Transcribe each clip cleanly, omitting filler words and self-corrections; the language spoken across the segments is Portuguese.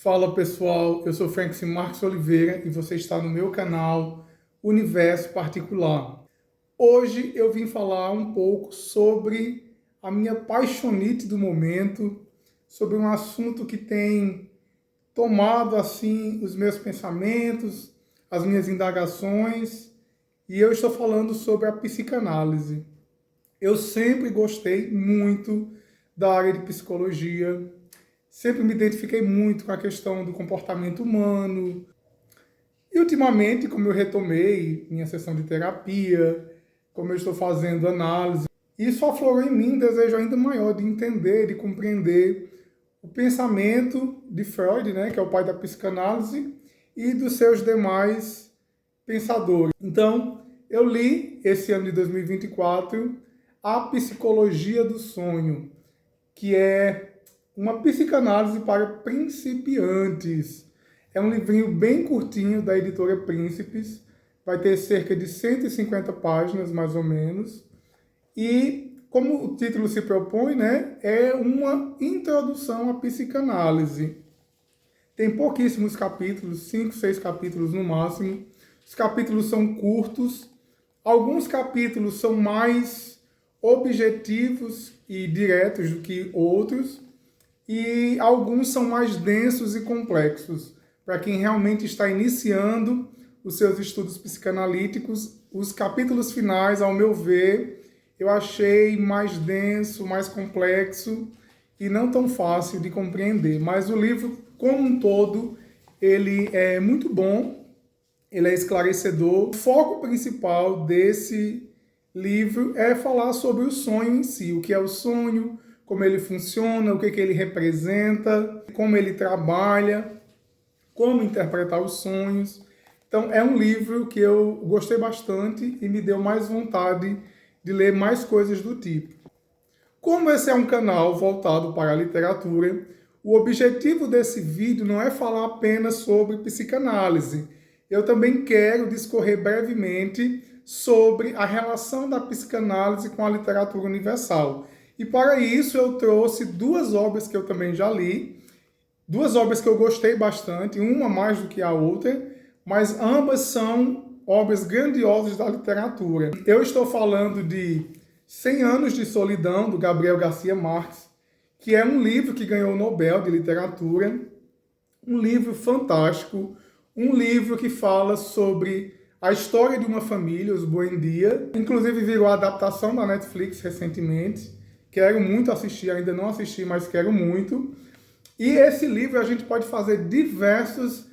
Fala pessoal, eu sou Francis Marques Oliveira e você está no meu canal Universo Particular. Hoje eu vim falar um pouco sobre a minha paixonite do momento, sobre um assunto que tem tomado assim os meus pensamentos, as minhas indagações, e eu estou falando sobre a psicanálise. Eu sempre gostei muito da área de psicologia. Sempre me identifiquei muito com a questão do comportamento humano. E ultimamente, como eu retomei minha sessão de terapia, como eu estou fazendo análise, isso aflorou em mim um desejo ainda maior de entender, de compreender o pensamento de Freud, né, que é o pai da psicanálise, e dos seus demais pensadores. Então, eu li esse ano de 2024 A Psicologia do Sonho, que é uma psicanálise para principiantes. É um livrinho bem curtinho da editora Príncipes, vai ter cerca de 150 páginas, mais ou menos. E, como o título se propõe, né, é uma introdução à psicanálise. Tem pouquíssimos capítulos, 5, 6 capítulos no máximo. Os capítulos são curtos, alguns capítulos são mais objetivos e diretos do que outros, e alguns são mais densos e complexos. Para quem realmente está iniciando os seus estudos psicanalíticos, os capítulos finais, ao meu ver, eu achei mais denso, mais complexo e não tão fácil de compreender. Mas o livro, como um todo, ele é muito bom, ele é esclarecedor. O foco principal desse livro é falar sobre o sonho em si, o que é o sonho, como ele funciona, o que ele representa, como ele trabalha, como interpretar os sonhos. Então, é um livro que eu gostei bastante e me deu mais vontade de ler mais coisas do tipo. Como esse é um canal voltado para a literatura, o objetivo desse vídeo não é falar apenas sobre psicanálise. Eu também quero discorrer brevemente sobre a relação da psicanálise com a literatura universal. E para isso eu trouxe duas obras que eu também já li, duas obras que eu gostei bastante, uma mais do que a outra, mas ambas são obras grandiosas da literatura. Eu estou falando de 100 Anos de Solidão, do Gabriel Garcia Marques, que é um livro que ganhou o Nobel de Literatura, um livro fantástico, um livro que fala sobre a história de uma família, os Buendia, inclusive virou a adaptação da Netflix recentemente. Quero muito assistir, ainda não assisti, mas quero muito. E esse livro a gente pode fazer diversas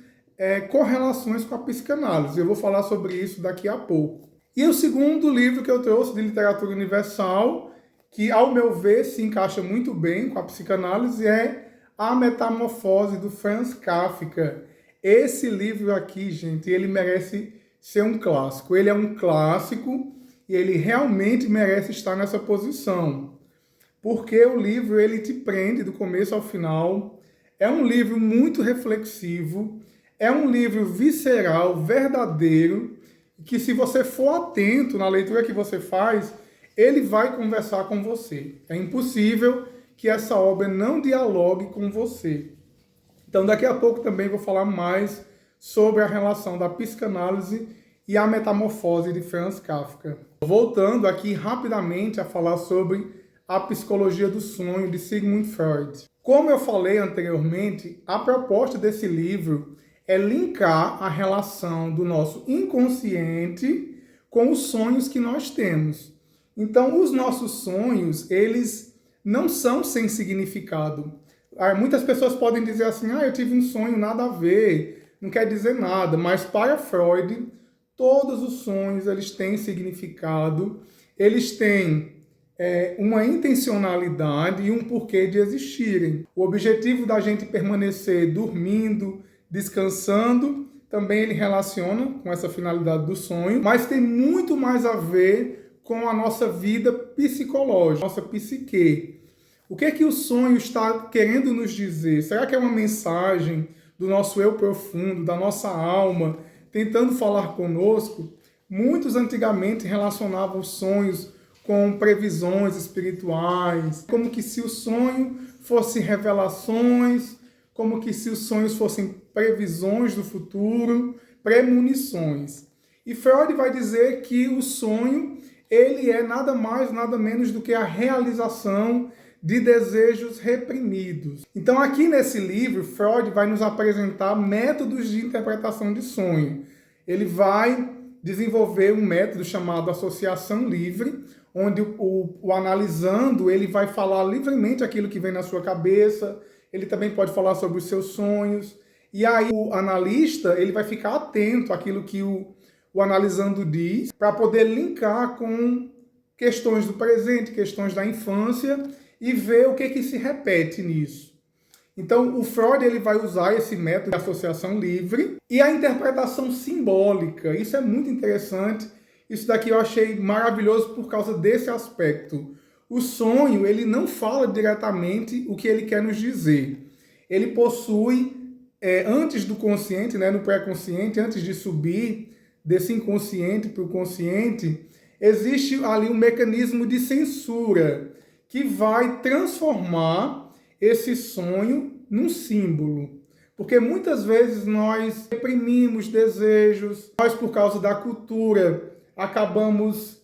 correlações com a psicanálise. Eu vou falar sobre isso daqui a pouco. E o segundo livro que eu trouxe de literatura universal, que ao meu ver se encaixa muito bem com a psicanálise, é A Metamorfose, do Franz Kafka. Esse livro aqui, gente, ele merece ser um clássico. Ele é um clássico e ele realmente merece estar nessa posição. Porque o livro ele te prende do começo ao final. É um livro muito reflexivo, é um livro visceral, verdadeiro, que se você for atento na leitura que você faz, ele vai conversar com você. É impossível que essa obra não dialogue com você. Então daqui a pouco também vou falar mais sobre a relação da psicanálise e a metamorfose de Franz Kafka. Voltando aqui rapidamente a falar sobre A Psicologia do Sonho, de Sigmund Freud. Como eu falei anteriormente, a proposta desse livro é linkar a relação do nosso inconsciente com os sonhos que nós temos. Então, os nossos sonhos, eles não são sem significado. Muitas pessoas podem dizer assim, eu tive um sonho, nada a ver, não quer dizer nada. Mas para Freud, todos os sonhos eles têm significado, eles têm uma intencionalidade e um porquê de existirem. O objetivo da gente permanecer dormindo, descansando, também ele relaciona com essa finalidade do sonho, mas tem muito mais a ver com a nossa vida psicológica, nossa psique. O que é que o sonho está querendo nos dizer? Será que é uma mensagem do nosso eu profundo, da nossa alma, tentando falar conosco? Muitos antigamente relacionavam os sonhos com previsões espirituais, como que se o sonho fosse revelações como que se os sonhos fossem previsões do futuro, premonições. E Freud vai dizer que o sonho, ele é nada mais, nada menos do que a realização de desejos reprimidos. Então aqui nesse livro, Freud vai nos apresentar métodos de interpretação de sonho. Ele vai desenvolver um método chamado associação livre, onde o analisando, ele vai falar livremente aquilo que vem na sua cabeça, ele também pode falar sobre os seus sonhos, e aí o analista, ele vai ficar atento àquilo que o analisando diz, para poder linkar com questões do presente, questões da infância, e ver o que se repete nisso. Então, o Freud ele vai usar esse método de associação livre e a interpretação simbólica. Isso é muito interessante. Isso daqui eu achei maravilhoso por causa desse aspecto. O sonho, ele não fala diretamente o que ele quer nos dizer. Ele possui, antes do consciente, no pré-consciente, antes de subir desse inconsciente para o consciente, existe ali um mecanismo de censura que vai transformar esse sonho num símbolo. Porque muitas vezes nós reprimimos desejos, nós por causa da cultura acabamos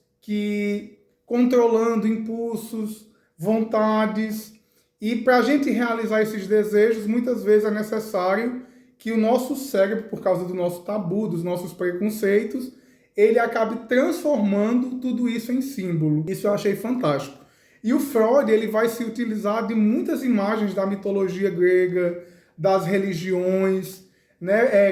controlando impulsos, vontades, e para a gente realizar esses desejos, muitas vezes é necessário que o nosso cérebro, por causa do nosso tabu, dos nossos preconceitos, ele acabe transformando tudo isso em símbolo. Isso eu achei fantástico. E o Freud ele vai se utilizar de muitas imagens da mitologia grega, das religiões,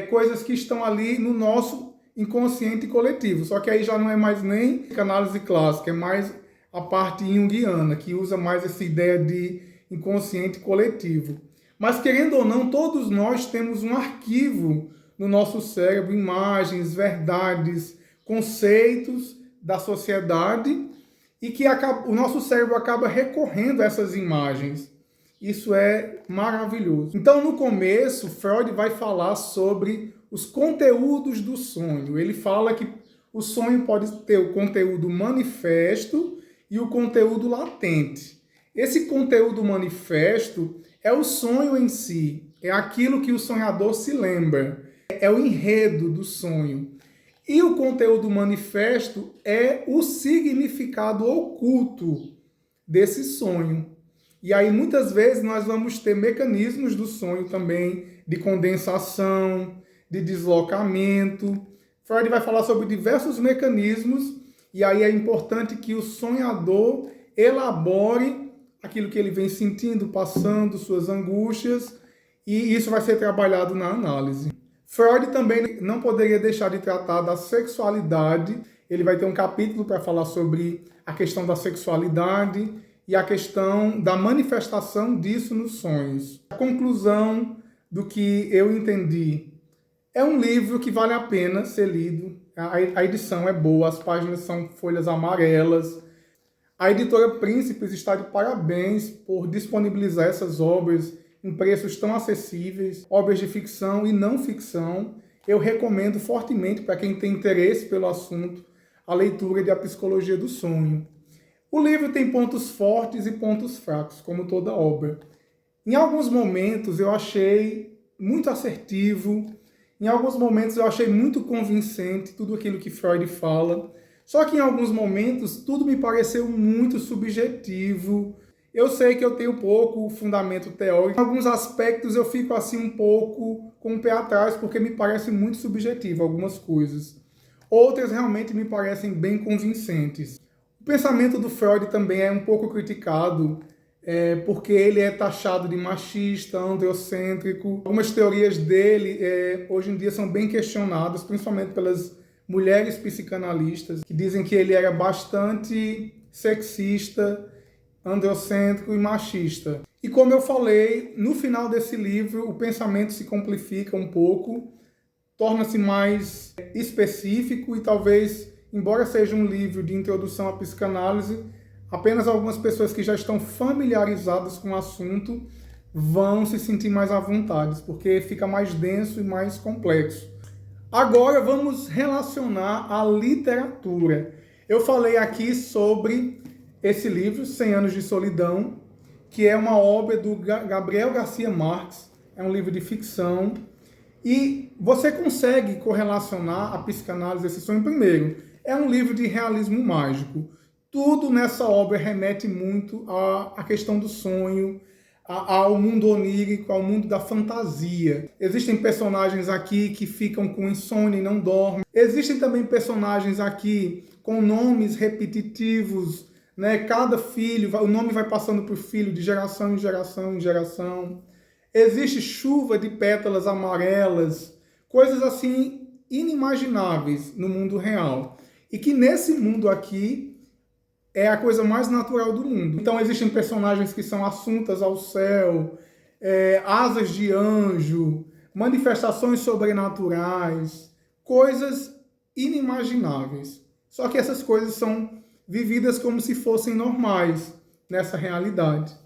coisas que estão ali no nosso inconsciente coletivo. Só que aí já não é mais nem análise clássica, é mais a parte junguiana, que usa mais essa ideia de inconsciente coletivo. Mas, querendo ou não, todos nós temos um arquivo no nosso cérebro, imagens, verdades, conceitos da sociedade, e que o nosso cérebro acaba recorrendo a essas imagens. Isso é maravilhoso. Então, no começo, Freud vai falar sobre os conteúdos do sonho. Ele fala que o sonho pode ter o conteúdo manifesto e o conteúdo latente. Esse conteúdo manifesto é o sonho em si, é aquilo que o sonhador se lembra, é o enredo do sonho. E o conteúdo manifesto é o significado oculto desse sonho. E aí, muitas vezes, nós vamos ter mecanismos do sonho também, de condensação, de deslocamento. Freud vai falar sobre diversos mecanismos, e aí é importante que o sonhador elabore aquilo que ele vem sentindo, passando, suas angústias, e isso vai ser trabalhado na análise. Freud também não poderia deixar de tratar da sexualidade. Ele vai ter um capítulo para falar sobre a questão da sexualidade e a questão da manifestação disso nos sonhos. A conclusão do que eu entendi é um livro que vale a pena ser lido. A edição é boa, as páginas são folhas amarelas. A editora Príncipes está de parabéns por disponibilizar essas obras em preços tão acessíveis, obras de ficção e não ficção. Eu recomendo fortemente para quem tem interesse pelo assunto a leitura de A Psicologia do Sonho. O livro tem pontos fortes e pontos fracos, como toda obra. Em alguns momentos eu achei muito assertivo, em alguns momentos eu achei muito convincente tudo aquilo que Freud fala, só que em alguns momentos tudo me pareceu muito subjetivo. Eu sei que eu tenho pouco fundamento teórico. Em alguns aspectos eu fico assim um pouco com o pé atrás, porque me parece muito subjetivo algumas coisas. Outras realmente me parecem bem convincentes. O pensamento do Freud também é um pouco criticado, porque ele é taxado de machista, androcêntrico. Algumas teorias dele hoje em dia são bem questionadas, principalmente pelas mulheres psicanalistas, que dizem que ele era bastante sexista, androcêntrico e machista. E como eu falei, no final desse livro o pensamento se complica um pouco, torna-se mais específico e talvez, embora seja um livro de introdução à psicanálise, apenas algumas pessoas que já estão familiarizadas com o assunto vão se sentir mais à vontade, porque fica mais denso e mais complexo. Agora vamos relacionar a literatura. Eu falei aqui sobre esse livro, 100 Anos de Solidão, que é uma obra do Gabriel Garcia Marques. é um livro de ficção, e você consegue correlacionar a psicanálise a esse sonho. Primeiro, é um livro de realismo mágico. Tudo nessa obra remete muito à questão do sonho, ao mundo onírico, ao mundo da fantasia. Existem personagens aqui que ficam com insônia e não dormem. Existem também personagens aqui com nomes repetitivos, né? Cada filho, o nome vai passando por filho de geração em geração em geração. Existe chuva de pétalas amarelas, coisas assim inimagináveis no mundo real. E que nesse mundo aqui é a coisa mais natural do mundo. Então existem personagens que são assuntas ao céu, asas de anjo, manifestações sobrenaturais, coisas inimagináveis. Só que essas coisas são vividas como se fossem normais nessa realidade.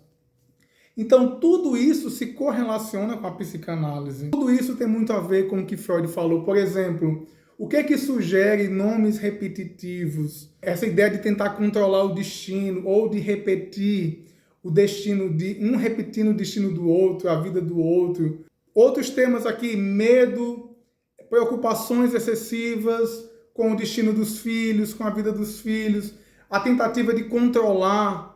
Então tudo isso se correlaciona com a psicanálise. Tudo isso tem muito a ver com o que Freud falou. Por exemplo, o que é que sugere nomes repetitivos? Essa ideia de tentar controlar o destino ou de repetir o destino de um repetindo o destino do outro, a vida do outro. Outros temas aqui, medo, preocupações excessivas com o destino dos filhos, com a vida dos filhos, a tentativa de controlar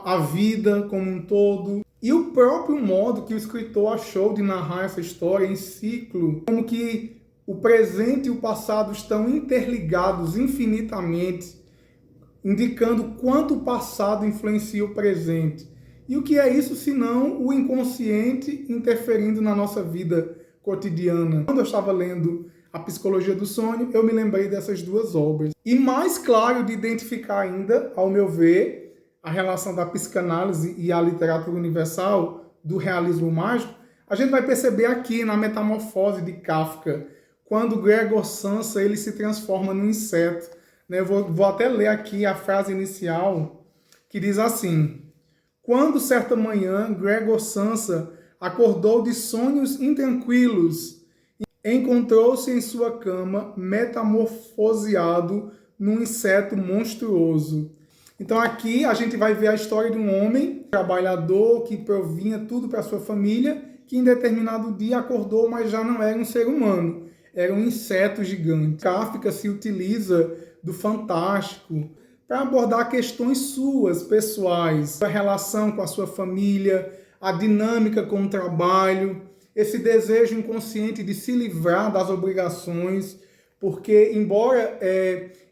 a vida como um todo. E o próprio modo que o escritor achou de narrar essa história em ciclo, como que o presente e o passado estão interligados infinitamente, indicando quanto o passado influencia o presente. E o que é isso senão o inconsciente interferindo na nossa vida cotidiana? Quando eu estava lendo A Psicologia do Sonho, eu me lembrei dessas duas obras. E mais claro de identificar ainda, ao meu ver, a relação da psicanálise e a literatura universal do realismo mágico, a gente vai perceber aqui na Metamorfose de Kafka, quando Gregor Samsa ele se transforma num inseto. Eu vou até ler aqui a frase inicial, que diz assim: quando certa manhã Gregor Samsa acordou de sonhos intranquilos, encontrou-se em sua cama metamorfoseado num inseto monstruoso. Então aqui a gente vai ver a história de um homem trabalhador que provinha tudo para sua família, que em determinado dia acordou, mas já não era um ser humano. Era um inseto gigante. Kafka se utiliza do fantástico para abordar questões suas, pessoais, a relação com a sua família, a dinâmica com o trabalho, esse desejo inconsciente de se livrar das obrigações, porque embora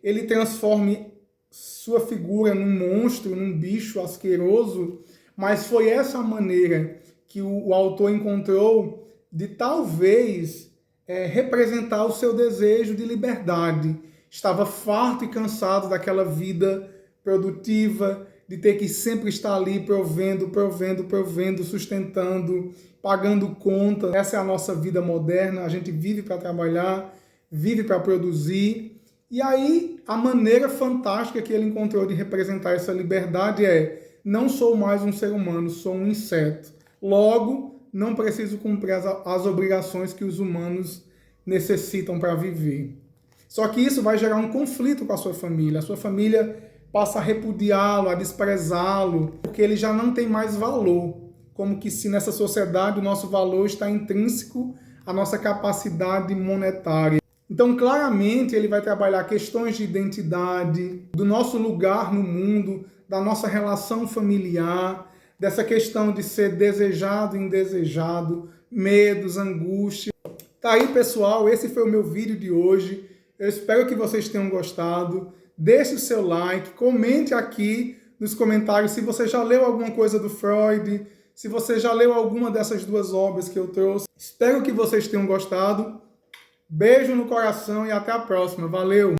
ele transforme sua figura num monstro, num bicho asqueroso, mas foi essa maneira que o autor encontrou de talvez representar o seu desejo de liberdade. Estava farto e cansado daquela vida produtiva, de ter que sempre estar ali provendo, sustentando, pagando conta. Essa é a nossa vida moderna, a gente vive para trabalhar, vive para produzir. E aí, a maneira fantástica que ele encontrou de representar essa liberdade é: não sou mais um ser humano, sou um inseto. Logo, não preciso cumprir as obrigações que os humanos necessitam para viver. Só que isso vai gerar um conflito com a sua família. A sua família passa a repudiá-lo, a desprezá-lo, porque ele já não tem mais valor. Como que se nessa sociedade o nosso valor está intrínseco à nossa capacidade monetária. Então, claramente, ele vai trabalhar questões de identidade, do nosso lugar no mundo, da nossa relação familiar, dessa questão de ser desejado e indesejado, medos, angústia. Tá aí, pessoal, esse foi o meu vídeo de hoje. Eu espero que vocês tenham gostado. Deixe o seu like, comente aqui nos comentários se você já leu alguma coisa do Freud, se você já leu alguma dessas duas obras que eu trouxe. Espero que vocês tenham gostado. Beijo no coração e até a próxima. Valeu!